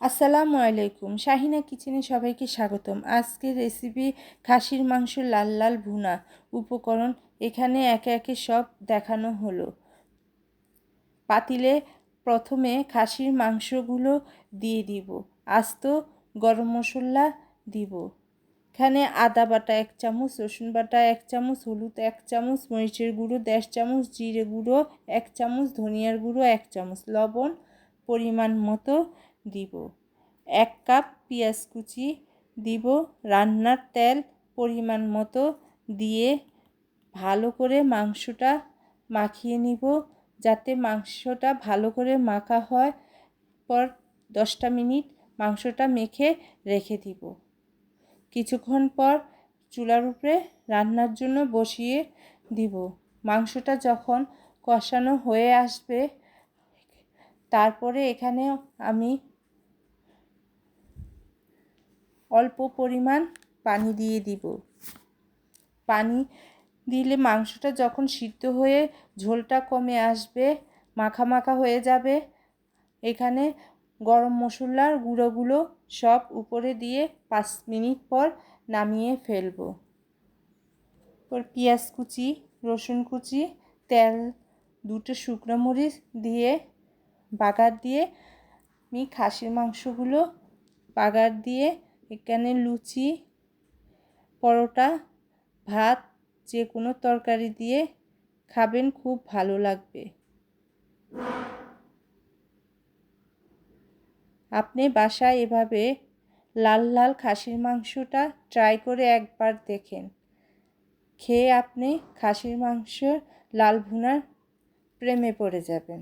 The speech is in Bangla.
আসসালামু আলাইকুম, শাহিনা কিচেনে সবাইকে স্বাগতম। আজকের রেসিপি খাসির মাংস লাল লাল ভুনা। উপকরণ এখানে একে একে সব দেখানো হলো। পাতিলে প্রথমে খাসির মাংসগুলো দিয়ে দিব, আস্ত গরম মশলা দিব। এখানে আদা বাটা 1 চামচ, রসুন বাটা 1 চামচ, হলুদ 1 চামচ, মরিচের গুঁড়ো 1.5 চামচ, জিরে গুঁড়ো 1 চামচ, ধনিয়ার গুঁড়ো 1 চামচ, লবণ পরিমাণ মতো দিব। 1 কাপ পেঁয়াজ কুচি দিব, রান্নার তেল পরিমাণ মতো দিয়ে ভালো করে মাংসটা মাখিয়ে নিব, যাতে মাংসটা ভালো করে মাখা হয়। পর 10টা মিনিট মাংসটা মেখে রেখে দিব। কিছুক্ষণ পর চুলার উপরে রান্নার জন্য বসিয়ে দিব। মাংসটা যখন কষানো হয়ে আসবে, তারপরে এখানে আমি অল্প পরিমাণ পানি দিয়ে দিব। পানি দিলে মাংসটা যখন সিদ্ধ হয়ে ঝোলটা কমে আসবে, মাখা মাখা হয়ে যাবে, এখানে গরম মশলার গুঁড়োগুলো সব উপরে দিয়ে 5 মিনিট পর নামিয়ে ফেলব। পর পেঁয়াজ কুচি, রসুন কুচি, তেল, 2টো শুকনো মরিচ দিয়ে বাগার দিয়ে আমি খাসির মাংসগুলো বাগার দিয়ে এখানে লুচি, পরোটা, ভাত যে কোনো তরকারি দিয়ে খাবেন, খুব ভালো লাগবে। আপনি বাসায় এভাবে লাল লাল খাসির মাংসটা ট্রাই করে একবার দেখেন, খেয়ে আপনি খাসির মাংস লাল ভুনার প্রেমে পড়ে যাবেন।